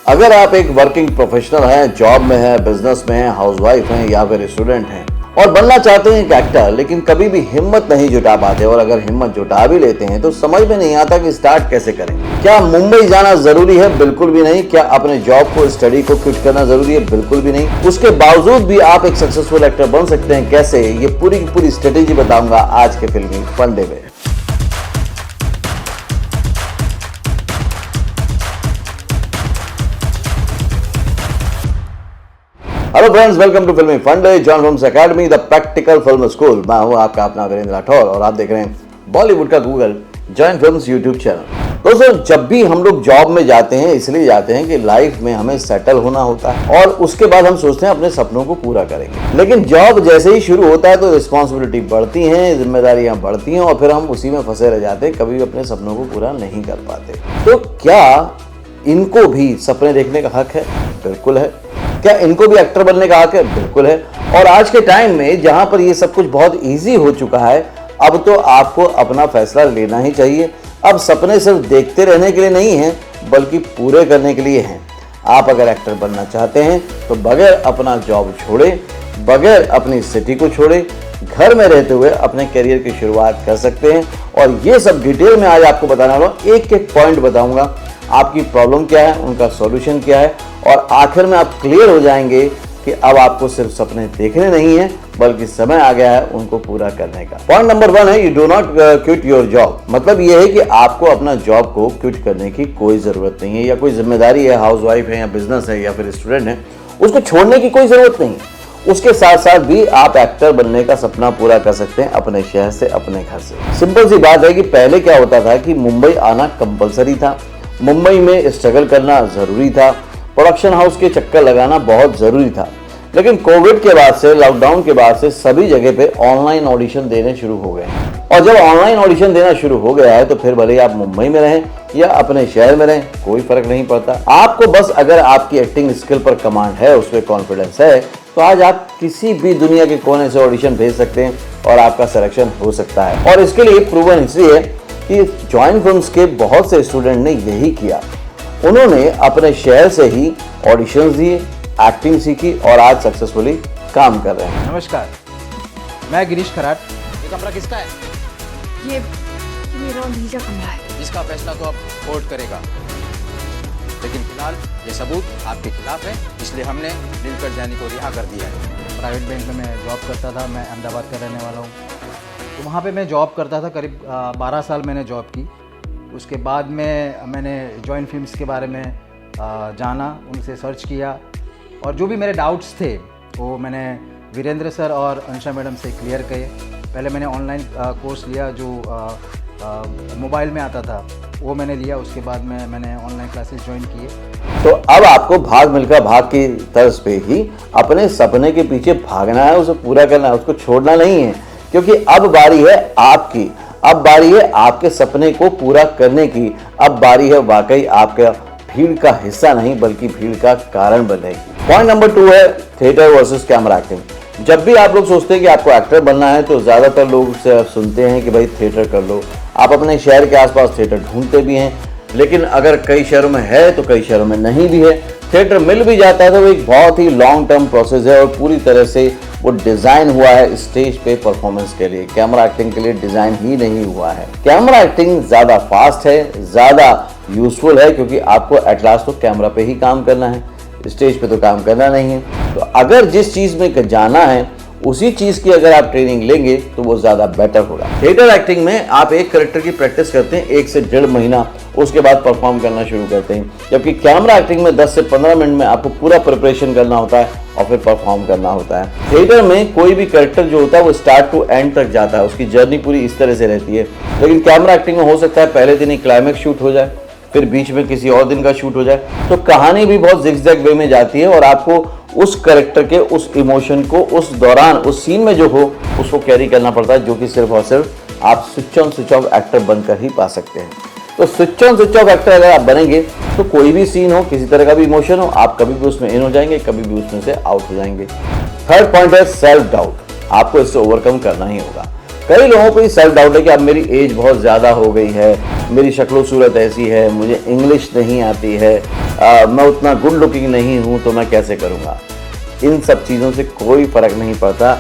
अगर आप एक वर्किंग प्रोफेशनल हैं, जॉब में हैं, बिजनेस में हैं, हाउसवाइफ हैं या फिर स्टूडेंट हैं और बनना चाहते हैं एक एक्टर, लेकिन कभी भी हिम्मत नहीं जुटा पाते और अगर हिम्मत जुटा भी लेते हैं तो समझ में नहीं आता कि स्टार्ट कैसे करें। क्या मुंबई जाना जरूरी है? बिल्कुल भी नहीं। क्या अपने जॉब को, स्टडी को क्विट करना जरूरी है? बिल्कुल भी नहीं। उसके बावजूद भी आप एक सक्सेसफुल एक्टर बन सकते हैं। कैसे? ये पूरी की पूरी स्ट्रेटेजी बताऊंगा आज के फिल्मी फंडे में। हेलो फ्रेंड्स, वेलकम टू फिल्मी फंडे, John films academy, the practical film school. मैं हूं आपका अपना वीरेंद्र राठौर और आप देख रहे हैं बॉलीवुड का Google, John films YouTube channel. दोस्तों, जब भी हम लोग जॉब में जाते हैं इसलिए जाते हैं कि लाइफ में हमें सेटल होना होता है और उसके बाद हम सोचते हैं अपने सपनों को पूरा करेंगे। लेकिन जॉब जैसे ही शुरू होता है तो रिस्पॉन्सिबिलिटी बढ़ती हैं, जिम्मेदारियां बढ़ती हैं और फिर हम उसी में फंसे रह जाते हैं, कभी भी अपने सपनों को पूरा नहीं कर पाते। तो क्या इनको भी सपने देखने का हक है? बिल्कुल है। क्या इनको भी एक्टर बनने का हक है? बिल्कुल है। और आज के टाइम में जहां पर ये सब कुछ बहुत इजी हो चुका है, अब तो आपको अपना फैसला लेना ही चाहिए। अब सपने सिर्फ देखते रहने के लिए नहीं हैं, बल्कि पूरे करने के लिए हैं। आप अगर एक्टर बनना चाहते हैं तो बगैर अपना जॉब छोड़े, बगैर अपनी सिटी को छोड़े, घर में रहते हुए अपने करियर की शुरुआत कर सकते हैं। और ये सब डिटेल में आज आपको बताने वाला हूं, एक एक पॉइंट बताऊंगा। आपकी प्रॉब्लम क्या है, उनका सॉल्यूशन क्या है और आखिर में आप क्लियर हो जाएंगे कि अब आपको सिर्फ सपने देखने नहीं है, बल्कि समय आ गया है उनको पूरा करने का। पॉइंट नंबर 1 है, you do not quit your job. मतलब ये है कि आपको अपना जॉब को क्विट करने की कोई जरूरत नहीं है, या कोई जिम्मेदारी है, हाउसवाइफ है या बिजनेस है या फिर स्टूडेंट है, उसको छोड़ने की कोई जरूरत नहीं। उसके साथ साथ भी आप एक्टर बनने का सपना पूरा कर सकते हैं अपने शहर से, अपने घर से। सिंपल सी बात है कि पहले क्या होता था कि मुंबई आना कंपलसरी था, मुंबई में स्ट्रगल करना जरूरी था, प्रोडक्शन हाउस के चक्कर लगाना बहुत जरूरी था। लेकिन कोविड के बाद से, लॉकडाउन के बाद से सभी जगह पे ऑनलाइन ऑडिशन देने शुरू हो गए हैं। और जब ऑनलाइन ऑडिशन देना शुरू हो गया है तो फिर भले आप मुंबई में रहें या अपने शहर में रहें, कोई फर्क नहीं पड़ता। आपको बस अगर आपकी एक्टिंग स्किल पर कमांड है, उस पर कॉन्फिडेंस है, तो आज आप किसी भी दुनिया के कोने से ऑडिशन भेज सकते हैं और आपका सिलेक्शन हो सकता है। और इसके लिए प्रूवन हिस्ट्री है कि जॉइन फिल्म्स के बहुत से स्टूडेंट ने यही किया। उन्होंने अपने शहर से ही ऑडिशंस दिए, एक्टिंग सीखी और आज सक्सेसफुली काम कर रहे हैं। नमस्कार, मैं गिरीश खराट। ये कमरा किसका है? ये मेरा उन्हीं का कमरा है। इसका फैसला तो अब कोर्ट करेगा, लेकिन फिलहाल ये सबूत आपके खिलाफ है, इसलिए हमने नीलकंठ जानी को रिहा कर दिया है। प्राइवेट बैंक में मैं जॉब करता था, मैं अहमदाबाद का रहने वाला हूँ। तो वहाँ पे मैं जॉब करता था, करीब 12 साल मैंने जॉब की। उसके बाद में मैंने जॉइन फिल्म्स के बारे में जाना, उनसे सर्च किया और जो भी मेरे डाउट्स थे वो मैंने वीरेंद्र सर और अंशा मैडम से क्लियर किए। पहले मैंने ऑनलाइन कोर्स लिया जो मोबाइल में आता था, वो मैंने लिया। उसके बाद में मैंने ऑनलाइन क्लासेस ज्वाइन किए। तो अब आपको भाग मिल्खा भाग की तर्ज पे ही अपने सपने के पीछे भागना है, उसे पूरा करना है, उसको छोड़ना नहीं है, क्योंकि अब बारी है आपकी। अब बारी है आपके सपने को पूरा करने की। अब बारी है वाकई आपका भीड़ का हिस्सा नहीं, बल्कि भीड़ का कारण बनने की। पॉइंट नंबर 2 है थिएटर वर्सेस कैमरा एक्टिंग। जब भी आप लोग सोचते हैं कि आपको एक्टर बनना है तो ज्यादातर लोग से सुनते हैं कि भाई थिएटर कर लो। आप अपने शहर के आसपास थिएटर ढूंढते भी हैं, लेकिन अगर कई शहरों में है तो कई शहरों में नहीं भी है। थिएटर मिल भी जाता है तो वो एक बहुत ही लॉन्ग टर्म प्रोसेस है और पूरी तरह से वो डिजाइन हुआ है स्टेज पे परफॉर्मेंस के लिए, कैमरा एक्टिंग के लिए डिजाइन ही नहीं हुआ है। कैमरा एक्टिंग ज्यादा फास्ट है, ज्यादा यूजफुल है, क्योंकि आपको एट लास्ट तो कैमरा पे ही काम करना है, स्टेज पे तो काम करना नहीं है। तो अगर जिस चीज में जाना है उसी चीज की अगर आप ट्रेनिंग लेंगे तो वो ज्यादा बेटर होगा। थिएटर एक्टिंग में आप एक कैरेक्टर की प्रैक्टिस करते हैं 1 से 1.5 महीना, उसके बाद परफॉर्म करना शुरू करते हैं। जबकि कैमरा एक्टिंग में 10 से 15 मिनट में आपको पूरा प्रिपरेशन करना होता है और फिर परफॉर्म करना होता है। थिएटर में कोई भी कैरेक्टर जो होता है वो स्टार्ट टू एंड तक जाता है, उसकी जर्नी पूरी इस तरह से रहती है। लेकिन कैमरा एक्टिंग में हो सकता है पहले दिन ही क्लाइमेक्स शूट हो जाए, फिर बीच में किसी और दिन का शूट हो जाए, तो कहानी भी बहुत जिगजैग वे में जाती है और आपको उस कैरेक्टर के उस इमोशन को उस दौरान, उस सीन में जो हो, उसको कैरी करना पड़ता है, जो कि सिर्फ और सिर्फ आप switch on switch off actor बनकर ही पा सकते हैं। तो switch on switch off actor अगर आप बनेंगे तो कोई भी सीन हो, किसी तरह का भी इमोशन हो, आप कभी भी उसमें इन हो जाएंगे, कभी भी उसमें से आउट हो जाएंगे। थर्ड पॉइंट है सेल्फ डाउट। आपको इससे ओवरकम करना ही होगा। कई लोगों को ये सेल्फ डाउट है कि अब मेरी एज बहुत ज़्यादा हो गई है, मेरी शक्लो सूरत ऐसी है, मुझे इंग्लिश नहीं आती है, मैं उतना गुड लुकिंग नहीं हूँ, तो मैं कैसे करूँगा। इन सब चीज़ों से कोई फ़र्क नहीं पड़ता।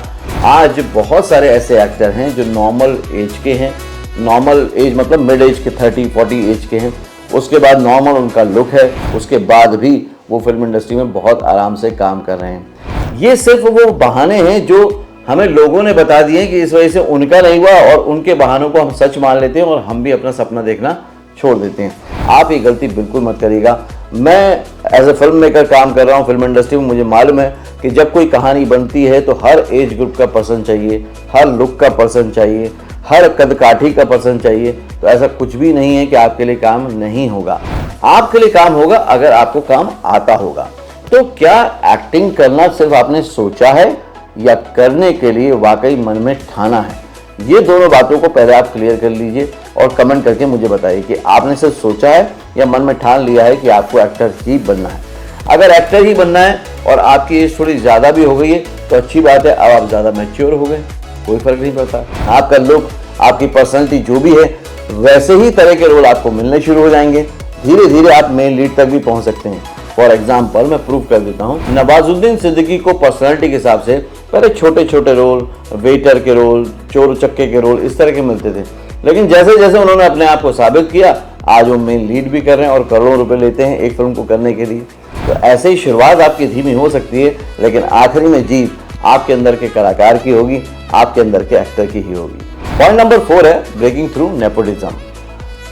आज बहुत सारे ऐसे एक्टर हैं जो नॉर्मल एज के हैं, नॉर्मल एज मतलब मिड एज के 30-40 एज के हैं, उसके बाद नॉर्मल उनका लुक है, उसके बाद भी वो फिल्म इंडस्ट्री में बहुत आराम से काम कर रहे हैं। ये सिर्फ वो बहाने हैं जो हमें लोगों ने बता दिए हैं कि इस वजह से उनका नहीं हुआ, और उनके बहानों को हम सच मान लेते हैं और हम भी अपना सपना देखना छोड़ देते हैं। आप ये गलती बिल्कुल मत करिएगा। मैं एज ए फिल्म मेकर काम कर रहा हूँ फिल्म इंडस्ट्री में, मुझे मालूम है कि जब कोई कहानी बनती है तो हर एज ग्रुप का पर्सन चाहिए, हर लुक का पर्सन चाहिए, हर कदकाठी का पर्सन चाहिए। तो ऐसा कुछ भी नहीं है कि आपके लिए काम नहीं होगा। आपके लिए काम होगा अगर आपको काम आता होगा। तो क्या एक्टिंग करना सिर्फ आपने सोचा है या करने के लिए वाकई मन में ठाना है? ये दोनों बातों को पहले आप क्लियर कर लीजिए और कमेंट करके मुझे बताइए कि आपने सिर्फ सोचा है या मन में ठान लिया है कि आपको एक्टर ही बनना है। अगर एक्टर ही बनना है और आपकी एज थोड़ी ज़्यादा भी हो गई है तो अच्छी बात है, अब आप ज़्यादा मैच्योर हो गए, कोई फर्क नहीं पड़ता। आपका लुक, आपकी पर्सनैलिटी जो भी है, वैसे ही तरह के रोल आपको मिलने शुरू हो जाएंगे। धीरे धीरे आप मेन लीड तक भी पहुंच सकते हैं। फॉर एग्जाम्पल मैं प्रूव कर देता हूँ, नवाजुद्दीन सिद्दीकी को पर्सनैलिटी के हिसाब से पहले छोटे छोटे रोल, वेटर के रोल, चोर चक्के के रोल, इस तरह के मिलते थे, लेकिन जैसे जैसे उन्होंने अपने आप को साबित किया, आज वो मेन लीड भी कर रहे हैं और करोड़ों रुपए लेते हैं एक फिल्म को करने के लिए। तो ऐसे ही शुरुआत आपकी धीमी हो सकती है, लेकिन आखिरी में जीत आपके अंदर के कलाकार की होगी, आपके अंदर के एक्टर की ही होगी। पॉइंट नंबर 4 है ब्रेकिंग थ्रू नेपोटिज्म।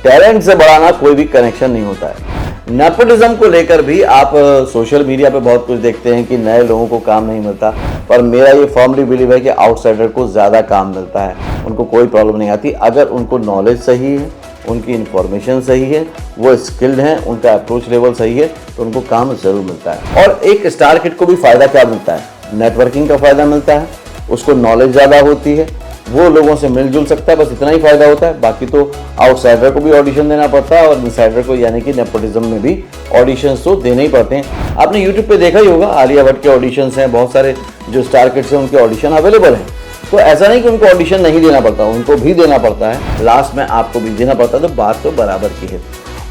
टैलेंट से बढ़ाना कोई भी कनेक्शन नहीं होता है। नेपोटिज्म को लेकर भी आप सोशल मीडिया पे बहुत कुछ देखते हैं कि नए लोगों को काम नहीं मिलता, पर मेरा ये फर्मली बिलीव है कि आउटसाइडर को ज़्यादा काम मिलता है। उनको कोई प्रॉब्लम नहीं आती अगर उनको नॉलेज सही है, उनकी इन्फॉर्मेशन सही है, वो स्किल्ड हैं, उनका अप्रोच लेवल सही है, तो उनको काम ज़रूर मिलता है। और एक स्टार किड को भी फ़ायदा क्या मिलता है? नेटवर्किंग का फ़ायदा मिलता है, उसको नॉलेज ज़्यादा होती है, वो लोगों से मिलजुल सकता है, बस इतना ही फायदा होता है। बाकी तो आउटसाइडर को भी ऑडिशन देना पड़ता है और इनसाइडर को यानी कि नेपोटिज्म में भी ऑडिशंस तो देने ही पड़ते हैं। आपने यूट्यूब पे देखा ही होगा, आलिया भट्ट के ऑडिशंस हैं, बहुत सारे जो स्टार किड्स हैं उनके ऑडिशन अवेलेबल हैं। तो ऐसा नहीं कि उनको ऑडिशन नहीं देना पड़ता, उनको भी देना पड़ता है, लास्ट में आपको भी देना पड़ता है, तो बात तो बराबर की है।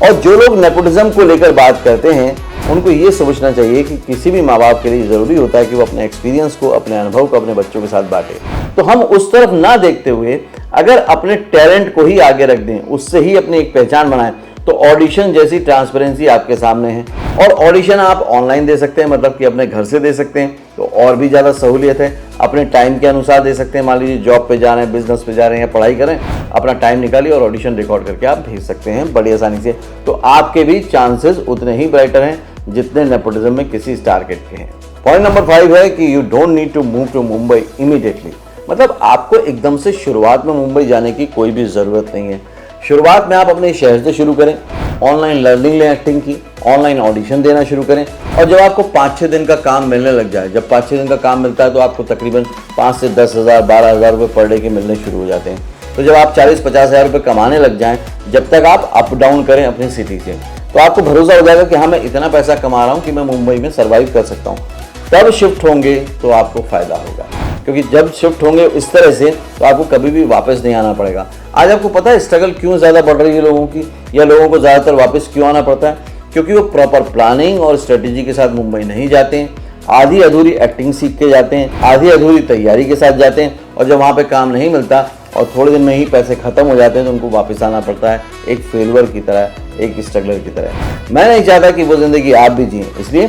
और जो लोग नेपोटिज्म को लेकर बात करते हैं उनको ये सोचना चाहिए कि किसी भी माँ बाप के लिए ज़रूरी होता है कि वो अपने एक्सपीरियंस को, अपने अनुभव को अपने बच्चों के साथ बांटे। तो हम उस तरफ ना देखते हुए अगर अपने टैलेंट को ही आगे रख दें, उससे ही अपनी एक पहचान बनाएं, तो ऑडिशन जैसी ट्रांसपेरेंसी आपके सामने है। और ऑडिशन आप ऑनलाइन दे सकते हैं, मतलब कि अपने घर से दे सकते हैं, तो और भी ज़्यादा सहूलियत है। अपने टाइम के अनुसार दे सकते हैं, मान लीजिए जॉब पे जा रहे हैं, बिजनेस पे जा रहे हैं या पढ़ाई करें, अपना टाइम निकालिए और ऑडिशन रिकॉर्ड करके आप भेज सकते हैं बड़ी आसानी से। तो आपके भी चांसेस उतने ही ब्राइटर हैं जितने नेपोटिज्म में किसी स्टार किड के हैं। पॉइंट नंबर 5 है कि you don't need to move to Mumbai immediately. मतलब आपको एकदम से शुरुआत में मुंबई जाने की कोई भी ज़रूरत नहीं है। शुरुआत में आप अपने शहर से शुरू करें, ऑनलाइन लर्निंग लें एक्टिंग की, ऑनलाइन ऑडिशन देना शुरू करें, और जब आपको 5-6 दिन का काम मिलने लग जाए, जब 5-6 दिन का काम मिलता है तो आपको तकरीबन 5 से 10 हज़ार 12 हज़ार रुपये पर डे के मिलने शुरू हो जाते हैं। तो जब आप 40-50 हज़ार रुपये कमाने लग जाएं, जब तक आप अप डाउन करें अपनी सिटी से, तो आपको भरोसा हो जाएगा कि हाँ मैं इतना पैसा कमा रहा हूँ कि मैं मुंबई में सर्वाइव कर सकता हूँ। तब शिफ्ट होंगे तो आपको फ़ायदा होगा, क्योंकि जब शिफ्ट होंगे इस तरह से तो आपको कभी भी वापस नहीं आना पड़ेगा। आज आपको पता है स्ट्रगल क्यों ज़्यादा बढ़ रही है लोगों की, या लोगों को ज़्यादातर वापस क्यों आना पड़ता है? क्योंकि वो प्रॉपर प्लानिंग और स्ट्रेटेजी के साथ मुंबई नहीं जाते हैं, आधी अधूरी एक्टिंग सीख के जाते हैं, आधी अधूरी तैयारी के साथ जाते हैं, और जब वहाँ पे काम नहीं मिलता और थोड़े दिन में ही पैसे खत्म हो जाते हैं तो उनको वापस आना पड़ता है एक फेलवर की तरह, एक स्ट्रगलर की तरह। मैं नहीं चाहता कि वो ज़िंदगी आप भी जिएं, इसलिए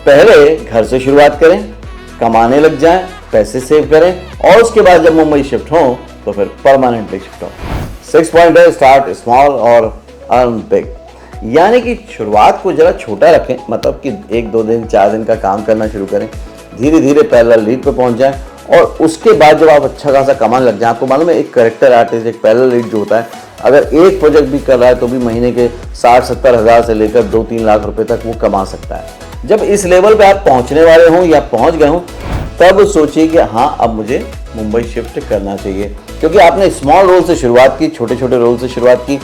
पहले घर से शुरुआत करें, कमाने लग जाएं, पैसे सेव करें, और उसके बाद जब मुंबई शिफ्ट हों तो फिर परमानेंटली शिफ्ट हों। 6 पॉइंट है स्टार्ट स्मॉल और अर्न बिग। यानी कि शुरुआत को जरा छोटा रखें, मतलब कि 1-2 दिन 4 दिन का काम करना शुरू करें, धीरे धीरे पैरेलल लीड पे पहुंच जाएं, और उसके बाद जब आप अच्छा खासा कमाने लग जाएं, आपको मालूम है एक कैरेक्टर आर्टिस्ट, एक पैरेलल लीड जो होता है, अगर एक प्रोजेक्ट भी कर रहा है तो भी महीने के 60-70 हज़ार से लेकर 2-3 लाख रुपए तक वो कमा सकता है। जब इस लेवल पे आप पहुंचने वाले हों या पहुंच गए हों, तब सोचिए कि हाँ अब मुझे मुंबई शिफ्ट करना चाहिए, क्योंकि आपने स्मॉल रोल से शुरुआत की, छोटे छोटे रोल से शुरुआत की,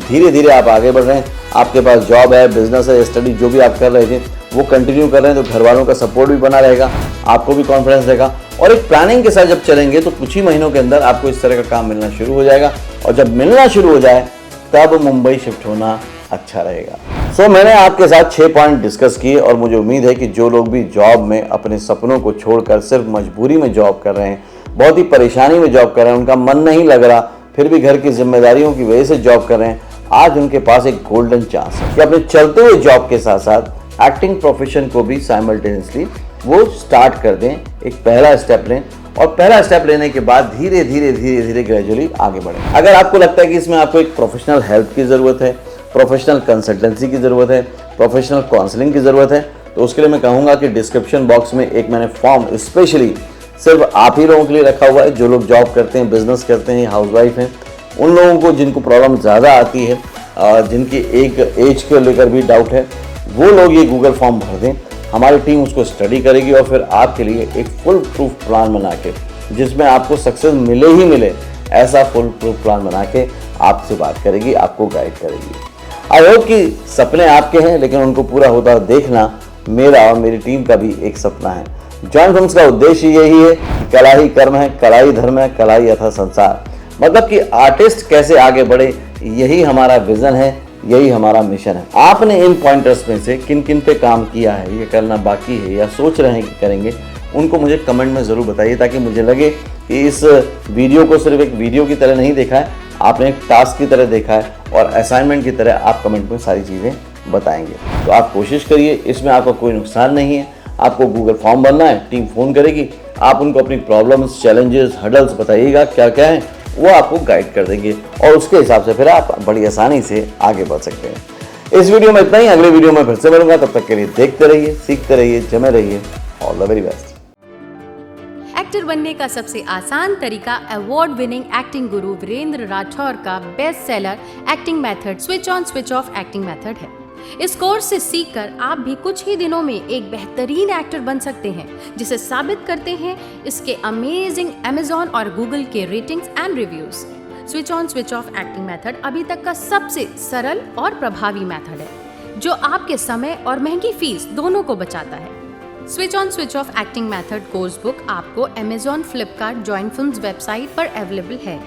धीरे धीरे आप आगे बढ़ रहे हैं, आपके पास जॉब है, बिजनेस है, स्टडी जो भी आप कर रहे थे वो कंटिन्यू कर रहे हैं, तो घर वालों का सपोर्ट भी बना रहेगा, आपको भी कॉन्फिडेंस रहेगा, और एक प्लानिंग के साथ जब चलेंगे तो कुछ ही महीनों के अंदर आपको इस तरह का काम मिलना शुरू हो जाएगा, और जब मिलना शुरू हो जाए तब मुंबई शिफ्ट होना अच्छा रहेगा। सो मैंने आपके साथ 6 पॉइंट डिस्कस किए, और मुझे उम्मीद है कि जो लोग भी जॉब में अपने सपनों को छोड़कर सिर्फ मजबूरी में जॉब कर रहे हैं, बहुत ही परेशानी में जॉब कर रहे हैं, उनका मन नहीं लग रहा, फिर भी घर की जिम्मेदारियों की वजह से जॉब कर रहे हैं, आज उनके पास एक गोल्डन चांस है कि अपने चलते हुए जॉब के साथ साथ एक्टिंग प्रोफेशन को भी साइमल्टेनियसली वो स्टार्ट कर दें। एक पहला स्टेप लें, और पहला स्टेप लेने के बाद धीरे धीरे ग्रेजुअली आगे बढ़ें। अगर आपको लगता है कि इसमें आपको एक प्रोफेशनल हेल्प की ज़रूरत है, प्रोफेशनल कंसल्टेंसी की ज़रूरत है, प्रोफेशनल काउंसलिंग की ज़रूरत है, तो उसके लिए मैं कहूँगा कि डिस्क्रिप्शन बॉक्स में एक मैंने फॉर्म स्पेशली सिर्फ आप ही लोगों के लिए रखा हुआ है, जो लोग जॉब करते हैं, बिजनेस करते हैं, हाउसवाइफ हैं, उन लोगों को जिनको प्रॉब्लम ज़्यादा आती है, जिनकी एक एज को लेकर भी डाउट है, वो लोग ये गूगल फॉर्म भर दें। हमारी टीम उसको स्टडी करेगी और फिर आपके लिए एक फुल प्रूफ प्लान बना के, जिसमें आपको सक्सेस मिले ही मिले, ऐसा फुल प्रूफ प्लान बना के आपसे बात करेगी, आपको गाइड करेगी। आई होप कि सपने आपके हैं, लेकिन उनको पूरा होता देखना मेरा और मेरी टीम का भी एक सपना है। जॉइन फिल्म्स का उद्देश्य यही है कि कला ही कर्म है, कला ही धर्म है, कला ही अथा संसार, मतलब कि आर्टिस्ट कैसे आगे बढ़े, यही हमारा विजन है, यही हमारा मिशन है। आपने इन पॉइंटर्स में से किन किन पे काम किया है, ये करना बाकी है या सोच रहे हैं कि करेंगे, उनको मुझे कमेंट में ज़रूर बताइए, ताकि मुझे लगे कि इस वीडियो को सिर्फ एक वीडियो की तरह नहीं देखा है, आपने एक टास्क की तरह देखा है, और असाइनमेंट की तरह आप कमेंट में सारी चीज़ें बताएंगे। तो आप कोशिश करिए, इसमें आपका कोई नुकसान नहीं है। आपको गूगल फॉर्म भरना है, टीम फ़ोन करेगी, आप उनको अपनी प्रॉब्लम्स, चैलेंजेस, हडल्स बताइएगा क्या क्या है, वो आपको गाइड कर देंगे, और उसके हिसाब से फिर आप बड़ी आसानी से आगे बढ़ सकते हैं। इस वीडियो में इतना ही, अगले वीडियो में फिर से मिलूंगा, तब तक के लिए देखते रहिए, सीखते रहिए, जमे रहिए। All the very best. Actor बनने का सबसे आसान तरीका अवार्ड विनिंग एक्टिंग गुरु वीरेंद्र राठौर का best seller acting method switch on switch off acting method है। इस कोर्स से सीखकर आप भी कुछ ही दिनों में एक बेहतरीन एक्टर बन सकते हैं, जिसे साबित करते हैं इसके अमेजिंग Amazon और Google के ratings and reviews. Switch on switch off acting method अभी तक का सबसे सरल और प्रभावी मेथड है, जो आपके समय और महंगी फीस दोनों को बचाता है। Switch on switch off acting method course book आपको Amazon, Flipkart, join films website पर अवेलेबल है।